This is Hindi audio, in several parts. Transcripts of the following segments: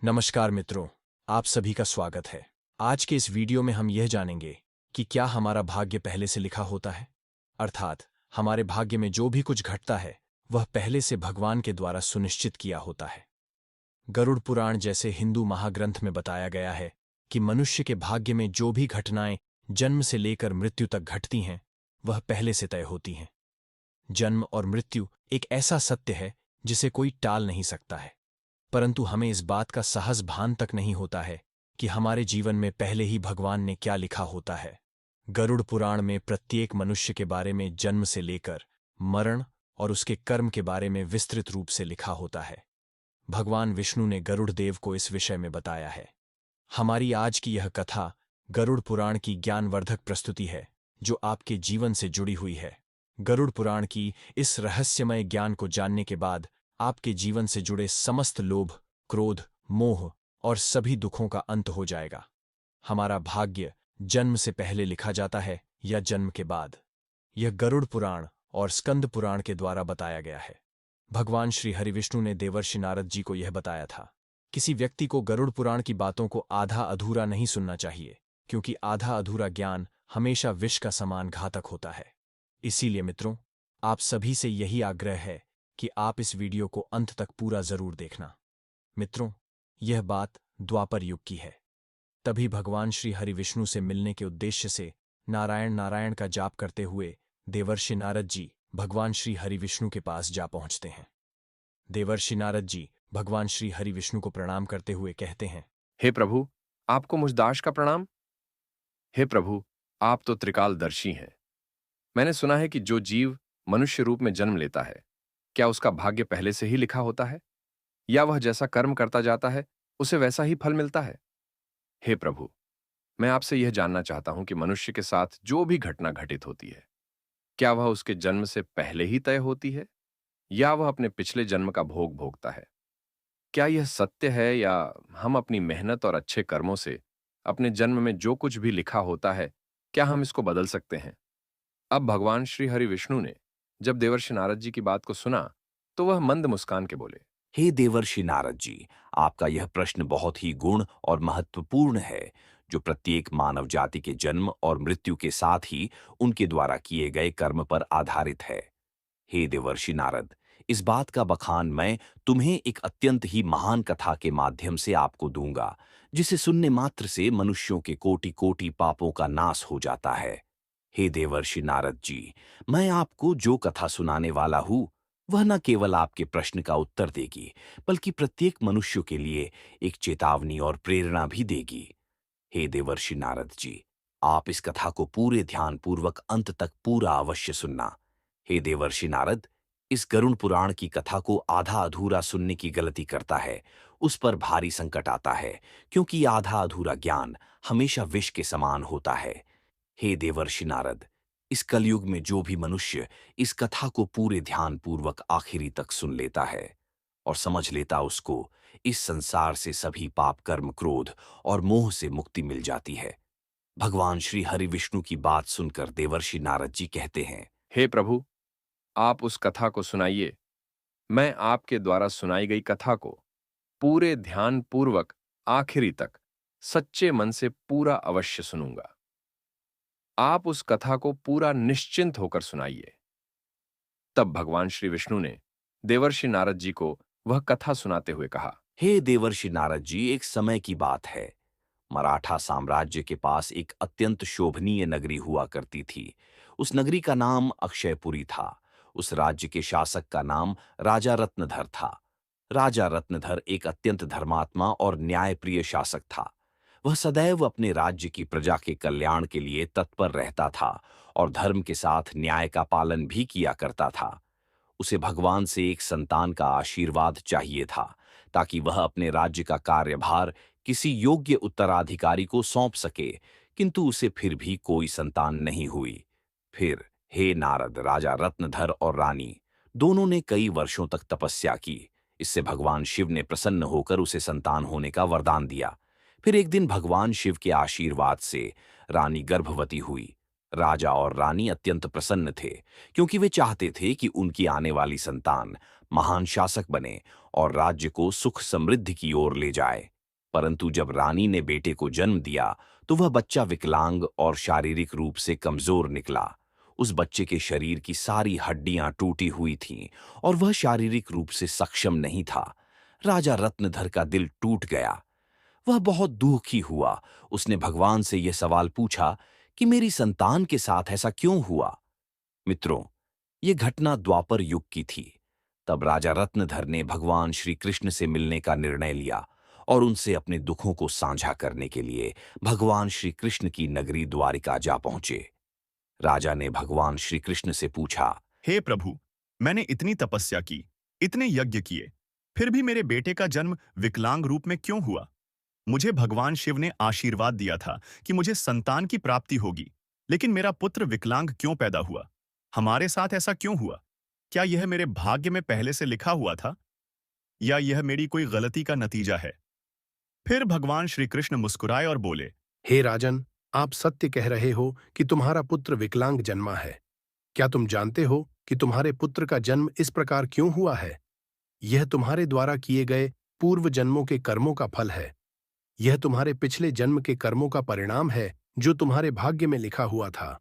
नमस्कार मित्रों, आप सभी का स्वागत है। आज के इस वीडियो में हम यह जानेंगे कि क्या हमारा भाग्य पहले से लिखा होता है, अर्थात हमारे भाग्य में जो भी कुछ घटता है वह पहले से भगवान के द्वारा सुनिश्चित किया होता है। गरुड़ पुराण जैसे हिंदू महाग्रंथ में बताया गया है कि मनुष्य के भाग्य में जो भी घटनाएं जन्म से लेकर मृत्यु तक घटती हैं वह पहले से तय होती हैं। जन्म और मृत्यु एक ऐसा सत्य है जिसे कोई टाल नहीं सकता है, परंतु हमें इस बात का सहज भान तक नहीं होता है कि हमारे जीवन में पहले ही भगवान ने क्या लिखा होता है। गरुड़ पुराण में प्रत्येक मनुष्य के बारे में जन्म से लेकर मरण और उसके कर्म के बारे में विस्तृत रूप से लिखा होता है। भगवान विष्णु ने गरुड़ देव को इस विषय में बताया है। हमारी आज की यह कथा गरुड़ पुराण की ज्ञानवर्धक प्रस्तुति है जो आपके जीवन से जुड़ी हुई है। गरुड़ पुराण की इस रहस्यमय ज्ञान को जानने के बाद आपके जीवन से जुड़े समस्त लोभ, क्रोध, मोह और सभी दुखों का अंत हो जाएगा। हमारा भाग्य जन्म से पहले लिखा जाता है या जन्म के बाद, यह गरुड़ पुराण और स्कंद पुराण के द्वारा बताया गया है। भगवान श्री हरिविष्णु ने देवर्षि नारद जी को यह बताया था। किसी व्यक्ति को गरुड़ पुराण की बातों को आधा अधूरा नहीं सुनना चाहिए, क्योंकि आधा अधूरा ज्ञान हमेशा विष का समान घातक होता है। इसीलिए मित्रों, आप सभी से यही आग्रह है कि आप इस वीडियो को अंत तक पूरा जरूर देखना। मित्रों, यह बात द्वापर युग की है। तभी भगवान श्री हरिविष्णु से मिलने के उद्देश्य से नारायण नारायण का जाप करते हुए देवर्षि नारद जी भगवान श्री हरिविष्णु के पास जा पहुंचते हैं। देवर्षि नारद जी भगवान श्री हरिविष्णु को प्रणाम करते हुए कहते हैं, हे प्रभु, आपको मुझ दास का प्रणाम। हे प्रभु, आप तो त्रिकालदर्शी हैं। मैंने सुना है कि जो जीव मनुष्य रूप में जन्म लेता है, क्या उसका भाग्य पहले से ही लिखा होता है, या वह जैसा कर्म करता जाता है उसे वैसा ही फल मिलता है? हे प्रभु, मैं आपसे यह जानना चाहता हूं कि मनुष्य के साथ जो भी घटना घटित होती है, क्या वह उसके जन्म से पहले ही तय होती है, या वह अपने पिछले जन्म का भोग भोगता है? क्या यह सत्य है, या हम अपनी मेहनत और अच्छे कर्मों से अपने जन्म में जो कुछ भी लिखा होता है, क्या हम इसको बदल सकते हैं? अब भगवान श्री हरि विष्णु ने जब देवर्षि नारद जी की बात को सुना, तो वह मंद मुस्कान के बोले, हे देवर्षि नारद जी, आपका यह प्रश्न बहुत ही गुण और महत्वपूर्ण है, जो प्रत्येक मानव जाति के जन्म और मृत्यु के साथ ही उनके द्वारा किए गए कर्म पर आधारित है। हे देवर्षि नारद, इस बात का बखान मैं तुम्हें एक अत्यंत ही महान कथा के माध्यम से आपको दूंगा, जिसे सुनने मात्र से मनुष्यों के कोटि कोटि पापों का नाश हो जाता है। हे देवर्षि नारद जी, मैं आपको जो कथा सुनाने वाला हूं, वह न केवल आपके प्रश्न का उत्तर देगी, बल्कि प्रत्येक मनुष्य के लिए एक चेतावनी और प्रेरणा भी देगी। हे देवर्षि नारद जी, आप इस कथा को पूरे ध्यानपूर्वक अंत तक पूरा अवश्य सुनना। हे देवर्षि नारद, इस गरुड़ पुराण की कथा को आधा अधूरा सुनने की गलती करता है, उस पर भारी संकट आता है, क्योंकि आधा अधूरा ज्ञान हमेशा विष के समान होता है। हे देवर्षि नारद, इस कलयुग में जो भी मनुष्य इस कथा को पूरे ध्यानपूर्वक आखिरी तक सुन लेता है और समझ लेता, उसको इस संसार से सभी पाप कर्म, क्रोध और मोह से मुक्ति मिल जाती है। भगवान श्री हरि विष्णु की बात सुनकर देवर्षि नारद जी कहते हैं, हे प्रभु, आप उस कथा को सुनाइए। मैं आपके द्वारा सुनाई गई कथा को पूरे ध्यान पूर्वक आखिरी तक सच्चे मन से पूरा अवश्य सुनूंगा। आप उस कथा को पूरा निश्चिंत होकर सुनाइए। तब भगवान श्री विष्णु ने देवर्षि नारद जी को वह कथा सुनाते हुए कहा, हे देवर्षि नारद जी, एक समय की बात है। मराठा साम्राज्य के पास एक अत्यंत शोभनीय नगरी हुआ करती थी। उस नगरी का नाम अक्षयपुरी था। उस राज्य के शासक का नाम राजा रत्नधर था। राजा रत्नधर एक अत्यंत धर्मात्मा और न्यायप्रिय शासक था। वह सदैव अपने राज्य की प्रजा के कल्याण के लिए तत्पर रहता था और धर्म के साथ न्याय का पालन भी किया करता था। उसे भगवान से एक संतान का आशीर्वाद चाहिए था, ताकि वह अपने राज्य का कार्यभार किसी योग्य उत्तराधिकारी को सौंप सके, किंतु उसे फिर भी कोई संतान नहीं हुई। फिर हे नारद, राजा रत्नधर और रानी दोनों ने कई वर्षों तक तपस्या की। इससे भगवान शिव ने प्रसन्न होकर उसे संतान होने का वरदान दिया। फिर एक दिन भगवान शिव के आशीर्वाद से रानी गर्भवती हुई। राजा और रानी अत्यंत प्रसन्न थे, क्योंकि वे चाहते थे कि उनकी आने वाली संतान महान शासक बने और राज्य को सुख समृद्धि की ओर ले जाए। परंतु जब रानी ने बेटे को जन्म दिया तो वह बच्चा विकलांग और शारीरिक रूप से कमजोर निकला। उस बच्चे के शरीर की सारी हड्डियां टूटी हुई थीं और वह शारीरिक रूप से सक्षम नहीं था। राजा रत्नधर का दिल टूट गया। वह बहुत दुखी हुआ। उसने भगवान से यह सवाल पूछा कि मेरी संतान के साथ ऐसा क्यों हुआ। मित्रों, ये घटना द्वापर युग की थी। तब राजा रत्नधर ने भगवान श्री कृष्ण से मिलने का निर्णय लिया और उनसे अपने दुखों को साझा करने के लिए भगवान श्री कृष्ण की नगरी द्वारिका जा पहुंचे। राजा ने भगवान श्री कृष्ण से पूछा, हे प्रभु, मैंने इतनी तपस्या की, इतने यज्ञ किए, फिर भी मेरे बेटे का जन्म विकलांग रूप में क्यों हुआ? मुझे भगवान शिव ने आशीर्वाद दिया था कि मुझे संतान की प्राप्ति होगी, लेकिन मेरा पुत्र विकलांग क्यों पैदा हुआ? हमारे साथ ऐसा क्यों हुआ? क्या यह मेरे भाग्य में पहले से लिखा हुआ था, या यह मेरी कोई गलती का नतीजा है? फिर भगवान श्री कृष्ण मुस्कुराए और बोले, हे राजन, आप सत्य कह रहे हो कि तुम्हारा पुत्र विकलांग जन्मा है। क्या तुम जानते हो कि तुम्हारे पुत्र का जन्म इस प्रकार क्यों हुआ है? यह तुम्हारे द्वारा किए गए पूर्व जन्मों के कर्मों का फल है। यह तुम्हारे पिछले जन्म के कर्मों का परिणाम है जो तुम्हारे भाग्य में लिखा हुआ था।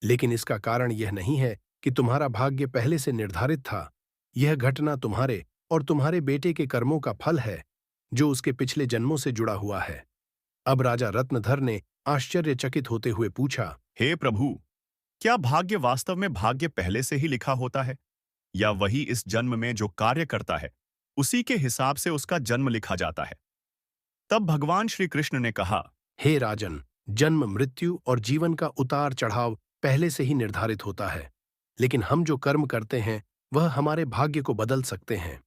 लेकिन इसका कारण यह नहीं है कि तुम्हारा भाग्य पहले से निर्धारित था। यह घटना तुम्हारे और तुम्हारे बेटे के कर्मों का फल है जो उसके पिछले जन्मों से जुड़ा हुआ है। अब राजा रत्नधर ने आश्चर्यचकित होते हुए पूछा, हे प्रभु, क्या भाग्य वास्तव में भाग्य पहले से ही लिखा होता है, या वही इस जन्म में जो कार्य करता है उसी के हिसाब से उसका जन्म लिखा जाता है? तब भगवान श्री कृष्ण ने कहा, हे राजन, जन्म, मृत्यु और जीवन का उतार चढ़ाव पहले से ही निर्धारित होता है, लेकिन हम जो कर्म करते हैं वह हमारे भाग्य को बदल सकते हैं।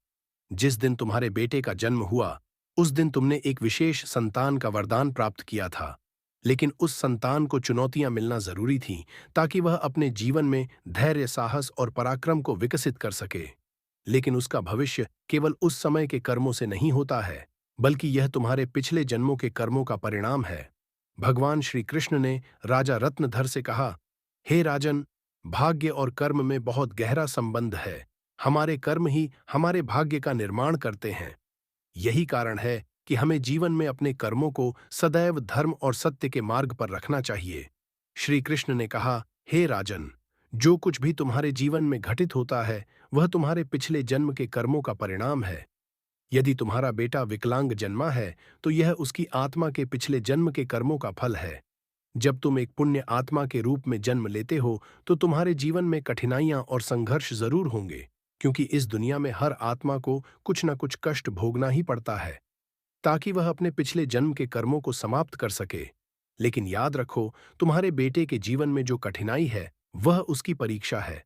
जिस दिन तुम्हारे बेटे का जन्म हुआ उस दिन तुमने एक विशेष संतान का वरदान प्राप्त किया था, लेकिन उस संतान को चुनौतियां मिलना जरूरी थीं ताकि वह अपने जीवन में धैर्य, साहस और पराक्रम को विकसित कर सके। लेकिन उसका भविष्य केवल उस समय के कर्मों से नहीं होता है, बल्कि यह तुम्हारे पिछले जन्मों के कर्मों का परिणाम है। भगवान श्री कृष्ण ने राजा रत्नधर से कहा, हे राजन, भाग्य और कर्म में बहुत गहरा संबंध है। हमारे कर्म ही हमारे भाग्य का निर्माण करते हैं। यही कारण है कि हमें जीवन में अपने कर्मों को सदैव धर्म और सत्य के मार्ग पर रखना चाहिए। श्री कृष्ण ने कहा, हे राजन, जो कुछ भी तुम्हारे जीवन में घटित होता है वह तुम्हारे पिछले जन्म के कर्मों का परिणाम है। यदि तुम्हारा बेटा विकलांग जन्मा है तो यह उसकी आत्मा के पिछले जन्म के कर्मों का फल है। जब तुम एक पुण्य आत्मा के रूप में जन्म लेते हो तो तुम्हारे जीवन में कठिनाइयां और संघर्ष जरूर होंगे, क्योंकि इस दुनिया में हर आत्मा को कुछ न कुछ कष्ट भोगना ही पड़ता है ताकि वह अपने पिछले जन्म के कर्मों को समाप्त कर सके। लेकिन याद रखो, तुम्हारे बेटे के जीवन में जो कठिनाई है वह उसकी परीक्षा है।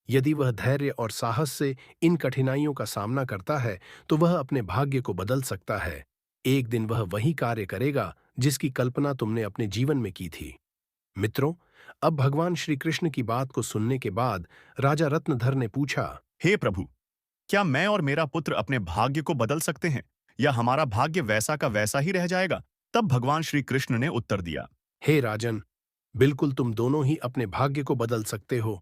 यदि वह धैर्य और साहस से इन कठिनाइयों का सामना करता है तो वह अपने भाग्य को बदल सकता है। एक दिन वह वही कार्य करेगा जिसकी कल्पना तुमने अपने जीवन में की थी। मित्रों, अब भगवान श्री कृष्ण की बात को सुनने के बाद राजा रत्नधर ने पूछा, हे प्रभु, क्या मैं और मेरा पुत्र अपने भाग्य को बदल सकते हैं, या हमारा भाग्य वैसा का वैसा ही रह जाएगा? तब भगवान श्री कृष्ण ने उत्तर दिया, हे राजन, बिल्कुल तुम दोनों ही अपने भाग्य को बदल सकते हो।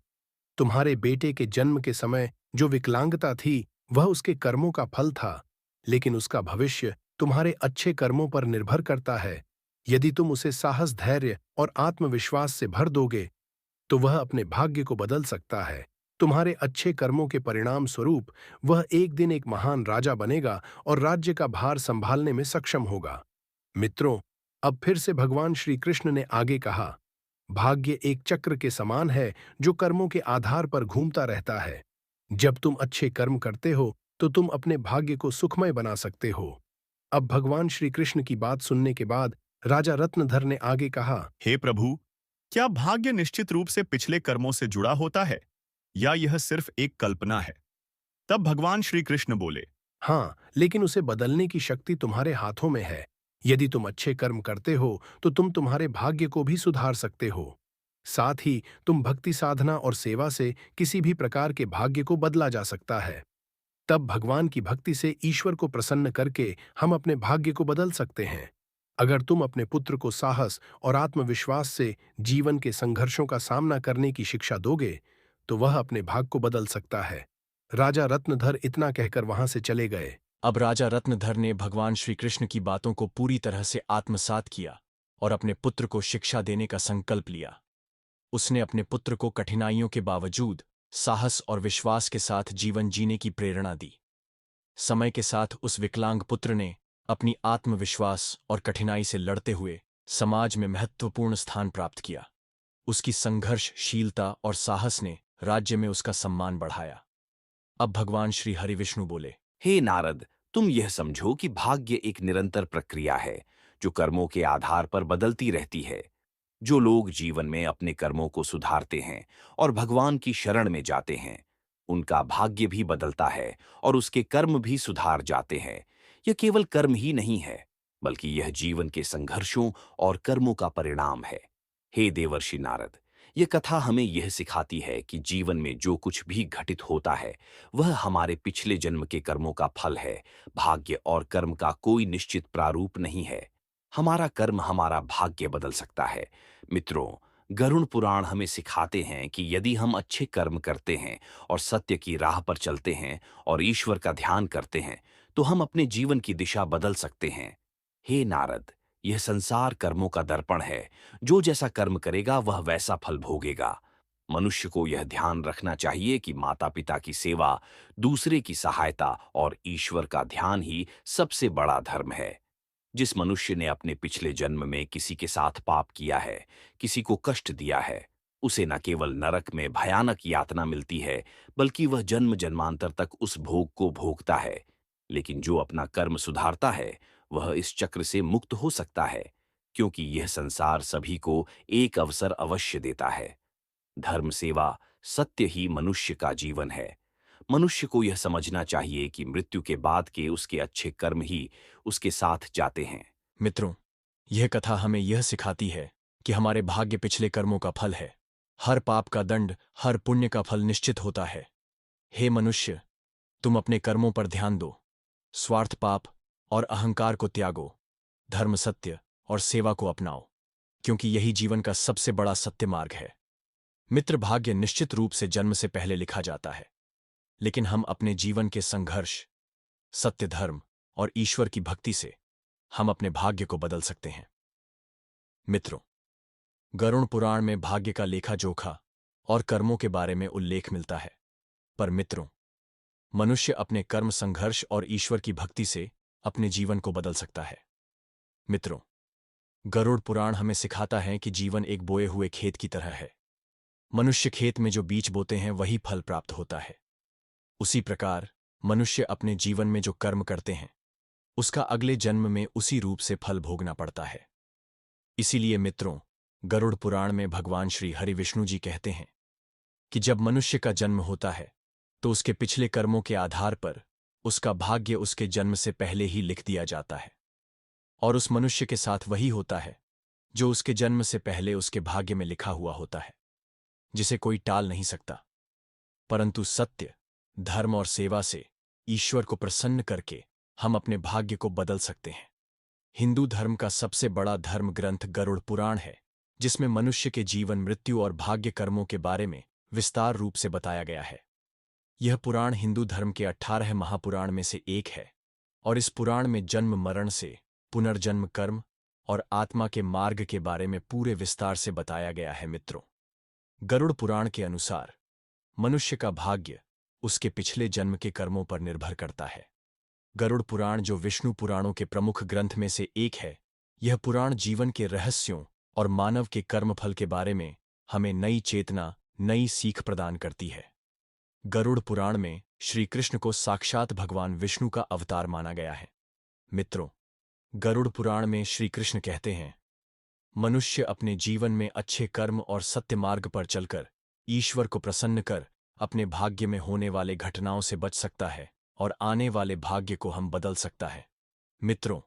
तुम्हारे बेटे के जन्म के समय जो विकलांगता थी वह उसके कर्मों का फल था, लेकिन उसका भविष्य तुम्हारे अच्छे कर्मों पर निर्भर करता है। यदि तुम उसे साहस, धैर्य और आत्मविश्वास से भर दोगे तो वह अपने भाग्य को बदल सकता है। तुम्हारे अच्छे कर्मों के परिणाम स्वरूप वह एक दिन एक महान राजा बनेगा और राज्य का भार संभालने में सक्षम होगा। मित्रों, अब फिर से भगवान श्री कृष्ण ने आगे कहा, भाग्य एक चक्र के समान है जो कर्मों के आधार पर घूमता रहता है। जब तुम अच्छे कर्म करते हो तो तुम अपने भाग्य को सुखमय बना सकते हो। अब भगवान श्री कृष्ण की बात सुनने के बाद राजा रत्नधर ने आगे कहा, हे प्रभु, क्या भाग्य निश्चित रूप से पिछले कर्मों से जुड़ा होता है, या यह सिर्फ एक कल्पना है? तब भगवान श्री कृष्ण बोले, हाँ, लेकिन उसे बदलने की शक्ति तुम्हारे हाथों में है। यदि तुम अच्छे कर्म करते हो तो तुम तुम्हारे भाग्य को भी सुधार सकते हो। साथ ही तुम भक्ति, साधना और सेवा से किसी भी प्रकार के भाग्य को बदला जा सकता है। तब भगवान की भक्ति से ईश्वर को प्रसन्न करके हम अपने भाग्य को बदल सकते हैं। अगर तुम अपने पुत्र को साहस और आत्मविश्वास से जीवन के संघर्षों का सामना करने की शिक्षा दोगे तो वह अपने भाग्य को बदल सकता है। राजा रत्नधर इतना कहकर वहां से चले गए। अब राजा रत्नधर ने भगवान श्री कृष्ण की बातों को पूरी तरह से आत्मसात किया और अपने पुत्र को शिक्षा देने का संकल्प लिया। उसने अपने पुत्र को कठिनाइयों के बावजूद साहस और विश्वास के साथ जीवन जीने की प्रेरणा दी। समय के साथ उस विकलांग पुत्र ने अपनी आत्मविश्वास और कठिनाई से लड़ते हुए समाज में महत्वपूर्ण स्थान प्राप्त किया। उसकी संघर्षशीलता और साहस ने राज्य में उसका सम्मान बढ़ाया। अब भगवान श्री हरिविष्णु बोले, हे नारद, तुम यह समझो कि भाग्य एक निरंतर प्रक्रिया है जो कर्मों के आधार पर बदलती रहती है। जो लोग जीवन में अपने कर्मों को सुधारते हैं और भगवान की शरण में जाते हैं, उनका भाग्य भी बदलता है और उसके कर्म भी सुधार जाते हैं। यह केवल कर्म ही नहीं है, बल्कि यह जीवन के संघर्षों और कर्मों का परिणाम है। हे देवर्षि नारद, यह कथा हमें यह सिखाती है कि जीवन में जो कुछ भी घटित होता है वह हमारे पिछले जन्म के कर्मों का फल है। भाग्य और कर्म का कोई निश्चित प्रारूप नहीं है। हमारा कर्म हमारा भाग्य बदल सकता है। मित्रों, गरुड़ पुराण हमें सिखाते हैं कि यदि हम अच्छे कर्म करते हैं और सत्य की राह पर चलते हैं और ईश्वर का ध्यान करते हैं, तो हम अपने जीवन की दिशा बदल सकते हैं। हे नारद, यह संसार कर्मों का दर्पण है। जो जैसा कर्म करेगा वह वैसा फल भोगेगा। मनुष्य को यह ध्यान रखना चाहिए कि माता पिता की सेवा, दूसरे की सहायता और ईश्वर का ध्यान ही सबसे बड़ा धर्म है। जिस मनुष्य ने अपने पिछले जन्म में किसी के साथ पाप किया है, किसी को कष्ट दिया है, उसे न केवल नरक में भयानक यातना मिलती है, बल्कि वह जन्म जन्मांतर तक उस भोग को भोगता है। लेकिन जो अपना कर्म सुधारता है, वह इस चक्र से मुक्त हो सकता है, क्योंकि यह संसार सभी को एक अवसर अवश्य देता है। धर्म सेवा, सत्य ही मनुष्य का जीवन है। मनुष्य को यह समझना चाहिए कि मृत्यु के बाद के उसके अच्छे कर्म ही उसके साथ जाते हैं। मित्रों, यह कथा हमें यह सिखाती है कि हमारे भाग्य पिछले कर्मों का फल है। हर पाप का दंड, हर पुण्य का फल निश्चित होता है। हे मनुष्य, तुम अपने कर्मों पर ध्यान दो, स्वार्थ, पाप और अहंकार को त्यागो, धर्म, सत्य और सेवा को अपनाओ, क्योंकि यही जीवन का सबसे बड़ा सत्य मार्ग है। मित्र, भाग्य निश्चित रूप से जन्म से पहले लिखा जाता है, लेकिन हम अपने जीवन के संघर्ष, सत्य, धर्म और ईश्वर की भक्ति से हम अपने भाग्य को बदल सकते हैं। मित्रों, गरुड़ पुराण में भाग्य का लेखा जोखा और कर्मों के बारे में उल्लेख मिलता है। पर मित्रों, मनुष्य अपने कर्म, संघर्ष और ईश्वर की भक्ति से अपने जीवन को बदल सकता है। मित्रों, गरुड़ पुराण हमें सिखाता है कि जीवन एक बोए हुए खेत की तरह है। मनुष्य खेत में जो बीज बोते हैं वही फल प्राप्त होता है। उसी प्रकार मनुष्य अपने जीवन में जो कर्म करते हैं उसका अगले जन्म में उसी रूप से फल भोगना पड़ता है। इसीलिए मित्रों, गरुड़ पुराण में भगवान श्री हरिविष्णु जी कहते हैं कि जब मनुष्य का जन्म होता है तो उसके पिछले कर्मों के आधार पर उसका भाग्य उसके जन्म से पहले ही लिख दिया जाता है, और उस मनुष्य के साथ वही होता है जो उसके जन्म से पहले उसके भाग्य में लिखा हुआ होता है, जिसे कोई टाल नहीं सकता। परंतु सत्य, धर्म और सेवा से ईश्वर को प्रसन्न करके हम अपने भाग्य को बदल सकते हैं। हिंदू धर्म का सबसे बड़ा धर्म ग्रंथ गरुड़ पुराण है, जिसमें मनुष्य के जीवन, मृत्यु और भाग्य कर्मों के बारे में विस्तार रूप से बताया गया है। यह पुराण हिंदू धर्म के 18 महापुराण में से एक है, और इस पुराण में जन्म, मरण से पुनर्जन्म, कर्म और आत्मा के मार्ग के बारे में पूरे विस्तार से बताया गया है। मित्रों, गरुड़ पुराण के अनुसार मनुष्य का भाग्य उसके पिछले जन्म के कर्मों पर निर्भर करता है। गरुड़ पुराण, जो विष्णु पुराणों के प्रमुख ग्रंथ में से एक है, यह पुराण जीवन के रहस्यों और मानव के कर्मफल के बारे में हमें नई चेतना, नई सीख प्रदान करती है। गरुड़ पुराण में श्री कृष्ण को साक्षात भगवान विष्णु का अवतार माना गया है। मित्रों, गरुड़ पुराण में श्री कृष्ण कहते हैं, मनुष्य अपने जीवन में अच्छे कर्म और सत्य मार्ग पर चलकर ईश्वर को प्रसन्न कर अपने भाग्य में होने वाले घटनाओं से बच सकता है और आने वाले भाग्य को हम बदल सकता है। मित्रों,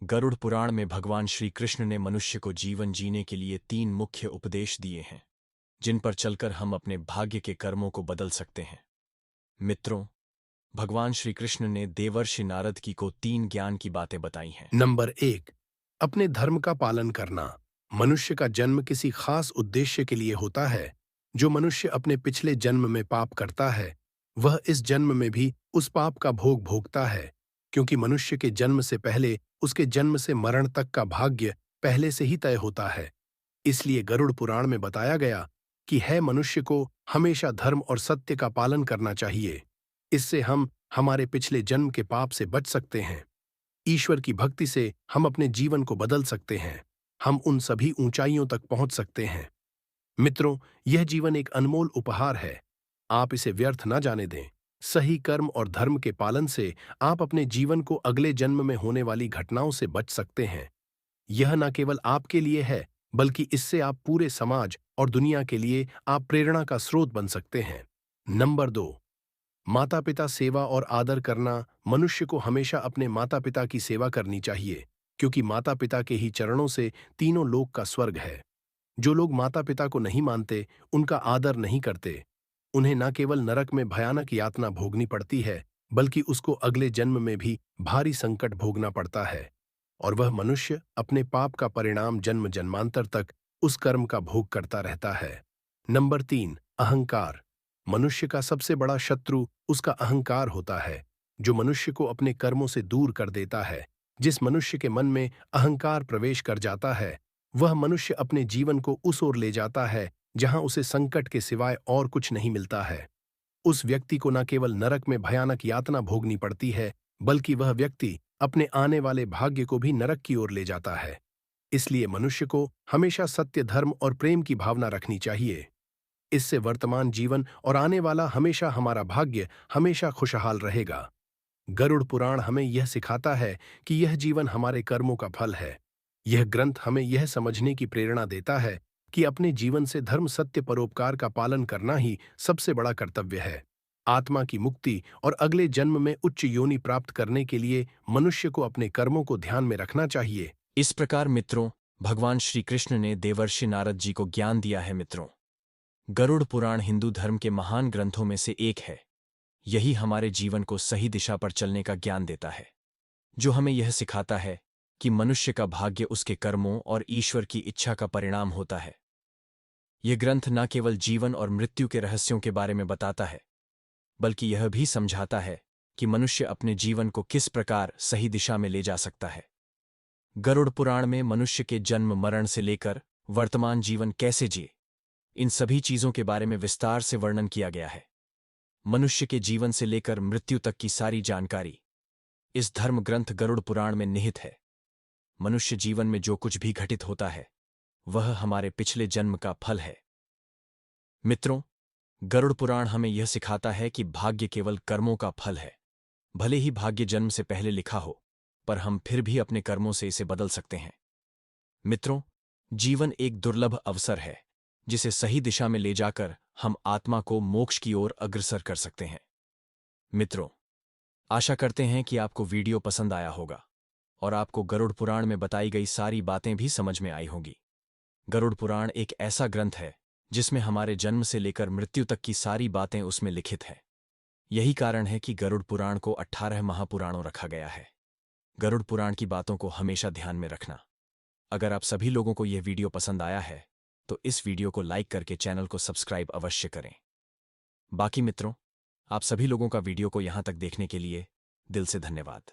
गरुड़ पुराण में भगवान श्री कृष्ण ने मनुष्य को जीवन जीने के लिए 3 मुख्य उपदेश दिए हैं, जिन पर चलकर हम अपने भाग्य के कर्मों को बदल सकते हैं। मित्रों, भगवान श्री कृष्ण ने देवर्षि नारद की को 3 ज्ञान की बातें बताई हैं। नंबर 1, अपने धर्म का पालन करना। मनुष्य का जन्म किसी खास उद्देश्य के लिए होता है। जो मनुष्य अपने पिछले जन्म में पाप करता है, वह इस जन्म में भी उस पाप का भोग भोगता है। क्योंकि मनुष्य के जन्म से पहले उसके जन्म से मरण तक का भाग्य पहले से ही तय होता है। इसलिए गरुड़ पुराण में बताया गया कि है मनुष्य को हमेशा धर्म और सत्य का पालन करना चाहिए। इससे हम हमारे पिछले जन्म के पाप से बच सकते हैं। ईश्वर की भक्ति से हम अपने जीवन को बदल सकते हैं। हम उन सभी ऊंचाइयों तक पहुंच सकते हैं। मित्रों, यह जीवन एक अनमोल उपहार है। आप इसे व्यर्थ न जाने दें। सही कर्म और धर्म के पालन से आप अपने जीवन को अगले जन्म में होने वाली घटनाओं से बच सकते हैं। यह न केवल आपके लिए है, बल्कि इससे आप पूरे समाज और दुनिया के लिए आप प्रेरणा का स्रोत बन सकते हैं। नंबर 2, माता पिता सेवा और आदर करना। मनुष्य को हमेशा अपने माता पिता की सेवा करनी चाहिए, क्योंकि माता पिता के ही चरणों से तीनों लोक का स्वर्ग है। जो लोग माता पिता को नहीं मानते, उनका आदर नहीं करते, उन्हें न केवल नरक में भयानक यातना भोगनी पड़ती है, बल्कि उसको अगले जन्म में भी भारी संकट भोगना पड़ता है, और वह मनुष्य अपने पाप का परिणाम जन्म जन्मांतर तक उस कर्म का भोग करता रहता है। नंबर 3, अहंकार। मनुष्य का सबसे बड़ा शत्रु उसका अहंकार होता है, जो मनुष्य को अपने कर्मों से दूर कर देता है। जिस मनुष्य के मन में अहंकार प्रवेश कर जाता है, वह मनुष्य अपने जीवन को उस ओर ले जाता है जहां उसे संकट के सिवाय और कुछ नहीं मिलता है। उस व्यक्ति को न केवल नरक में भयानक यातना भोगनी पड़ती है, बल्कि वह व्यक्ति अपने आने वाले भाग्य को भी नरक की ओर ले जाता है। इसलिए मनुष्य को हमेशा सत्य, धर्म और प्रेम की भावना रखनी चाहिए। इससे वर्तमान जीवन और आने वाला हमेशा हमारा भाग्य हमेशा खुशहाल रहेगा। गरुड़ पुराण हमें यह सिखाता है कि यह जीवन हमारे कर्मों का फल है। यह ग्रंथ हमें यह समझने की प्रेरणा देता है कि अपने जीवन से धर्म, सत्य, परोपकार का पालन करना ही सबसे बड़ा कर्तव्य है। आत्मा की मुक्ति और अगले जन्म में उच्च योनि प्राप्त करने के लिए मनुष्य को अपने कर्मों को ध्यान में रखना चाहिए। इस प्रकार मित्रों, भगवान श्री कृष्ण ने देवर्षि नारद जी को ज्ञान दिया है। मित्रों, गरुड़ पुराण हिंदू धर्म के महान ग्रंथों में से एक है। यही हमारे जीवन को सही दिशा पर चलने का ज्ञान देता है, जो हमें यह सिखाता है कि मनुष्य का भाग्य उसके कर्मों और ईश्वर की इच्छा का परिणाम होता है। यह ग्रंथ न केवल जीवन और मृत्यु के रहस्यों के बारे में बताता है, बल्कि यह भी समझाता है कि मनुष्य अपने जीवन को किस प्रकार सही दिशा में ले जा सकता है। गरुड़ पुराण में मनुष्य के जन्म, मरण से लेकर वर्तमान जीवन कैसे जिए, इन सभी चीजों के बारे में विस्तार से वर्णन किया गया है। मनुष्य के जीवन से लेकर मृत्यु तक की सारी जानकारी इस धर्म ग्रंथ गरुड़ पुराण में निहित है। मनुष्य जीवन में जो कुछ भी घटित होता है, वह हमारे पिछले जन्म का फल है। मित्रों, गरुड़ पुराण हमें यह सिखाता है कि भाग्य केवल कर्मों का फल है। भले ही भाग्य जन्म से पहले लिखा हो, पर हम फिर भी अपने कर्मों से इसे बदल सकते हैं। मित्रों, जीवन एक दुर्लभ अवसर है, जिसे सही दिशा में ले जाकर हम आत्मा को मोक्ष की ओर अग्रसर कर सकते हैं। मित्रों, आशा करते हैं कि आपको वीडियो पसंद आया होगा और आपको गरुड़ पुराण में बताई गई सारी बातें भी समझ में आई होंगी। गरुड़ पुराण एक ऐसा ग्रंथ है जिसमें हमारे जन्म से लेकर मृत्यु तक की सारी बातें उसमें लिखित है। यही कारण है कि गरुड़ पुराण को 18 महापुराणों रखा गया है। गरुड़ पुराण की बातों को हमेशा ध्यान में रखना। अगर आप सभी लोगों को यह वीडियो पसंद आया है, तो इस वीडियो को लाइक करके चैनल को सब्सक्राइब अवश्य करें। बाकी मित्रों, आप सभी लोगों का वीडियो को यहां तक देखने के लिए दिल से धन्यवाद।